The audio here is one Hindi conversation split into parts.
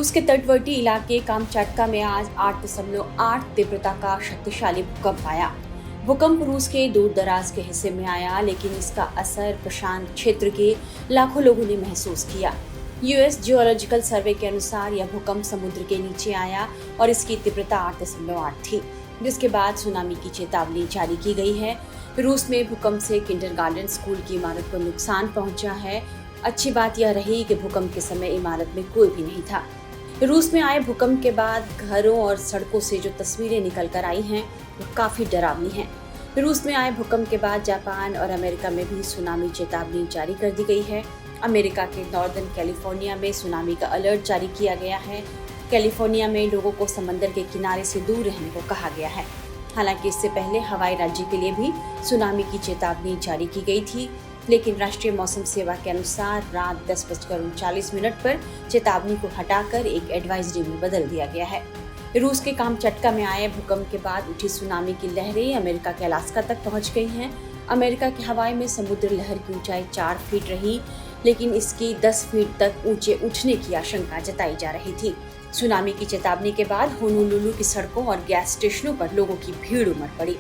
रूस के तटवर्ती इलाके कामचाटका में आज 8.8 तीव्रता का शक्तिशाली भूकंप आया। भूकंप रूस के दूर दराज के हिस्से में आया, लेकिन इसका असर प्रशांत क्षेत्र के लाखों लोगों ने महसूस किया। यूएस जियोलॉजिकल सर्वे के अनुसार यह भूकंप समुद्र के नीचे आया और इसकी तीव्रता 8.8 थी, जिसके बाद सुनामी की चेतावनी जारी की गई है। रूस में भूकंप से किंडरगार्टन स्कूल की इमारत को नुकसान पहुंचा है। अच्छी बात यह रही कि भूकंप के समय इमारत में कोई भी नहीं था। रूस में आए भूकंप के बाद घरों और सड़कों से जो तस्वीरें निकल कर आई हैं वो काफी डरावनी हैं। रूस में आए भूकंप के बाद जापान और अमेरिका में भी सुनामी चेतावनी जारी कर दी गई है। अमेरिका के नॉर्दर्न कैलिफोर्निया में सुनामी का अलर्ट जारी किया गया है। कैलिफोर्निया में लोगों को समंदर के किनारे से दूर रहने को कहा गया है। हालांकि इससे पहले हवाई राज्य के लिए भी सुनामी की चेतावनी जारी की गई थी, लेकिन राष्ट्रीय मौसम सेवा के अनुसार रात 10:39 पर चेतावनी को हटाकर एक एडवाइजरी में बदल दिया गया है। रूस के कामचटका में आए भूकंप के बाद उठी सुनामी की लहरें अमेरिका के अलास्का तक पहुंच गई हैं। अमेरिका की हवाई में समुद्र लहर की ऊंचाई 4 फीट रही, लेकिन इसकी 10 फीट तक ऊंचे उठने की आशंका जताई जा रही थी। सुनामी की चेतावनी के बाद होनोलुलु की सड़कों और गैस स्टेशनों पर लोगों की भीड़ उमड़ पड़ी।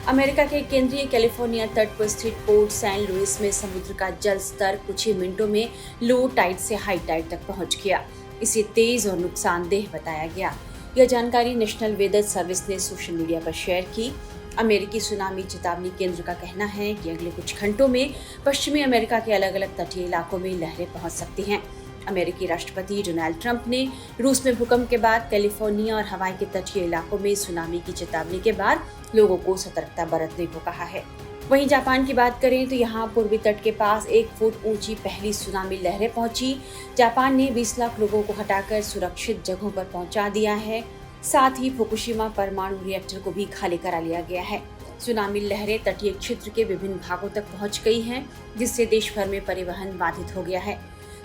अमेरिका के केंद्रीय कैलिफोर्निया तट पर स्थित पोर्ट सैन लुइस में समुद्र का जल स्तर कुछ ही मिनटों में लो टाइड से हाई टाइड तक पहुंच गया। इसे तेज और नुकसानदेह बताया गया। यह जानकारी नेशनल वेदर सर्विस ने सोशल मीडिया पर शेयर की। अमेरिकी सुनामी चेतावनी केंद्र का कहना है कि अगले कुछ घंटों में पश्चिमी अमेरिका के अलग अलग तटीय इलाकों में लहरें पहुंच सकती हैं। अमेरिकी राष्ट्रपति डोनाल्ड ट्रंप ने रूस में भूकंप के बाद कैलिफोर्निया और हवाई के तटीय इलाकों में सुनामी की चेतावनी के बाद लोगों को सतर्कता बरतने को कहा है। वहीं जापान की बात करें तो यहाँ पूर्वी तट के पास 1 फुट ऊंची पहली सुनामी लहरें पहुंची। जापान ने 20 लाख लोगों को हटाकर सुरक्षित जगहों पर पहुंचा दिया है। साथ ही फुकुशिमा परमाणु रिएक्टर को भी खाली करा लिया गया है। सुनामी लहरें तटीय क्षेत्र के विभिन्न भागों तक पहुंच गई हैं, जिससे देश भर में परिवहन बाधित हो गया है।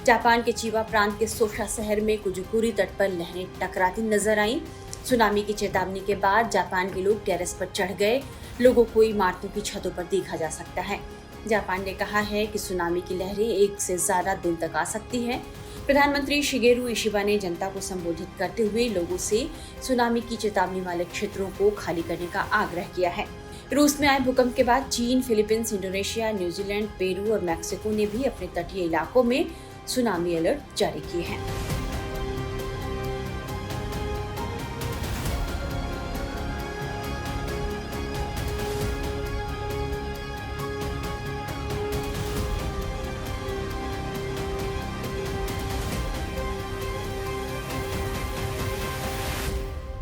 जापान के चीवा प्रांत के सोशा शहर में कुजुकुरी तट पर लहरें टकराती नजर आईं। सुनामी की चेतावनी के बाद जापान के लोग टेरेस पर चढ़ गए। लोगों को इमारतों की छतों पर देखा जा सकता है। जापान ने कहा है कि सुनामी की लहरें 1 से ज्यादा दिन तक आ सकती हैं। प्रधानमंत्री शिगेरू इशिबा ने जनता को संबोधित करते हुए लोगों से सुनामी की चेतावनी वाले क्षेत्रों को खाली करने का आग्रह किया है। रूस में आए भूकंप के बाद चीन, फिलीपींस, इंडोनेशिया, न्यूजीलैंड, पेरू और मैक्सिको ने भी अपने तटीय इलाकों में सुनामी अलर्ट जारी किए हैं।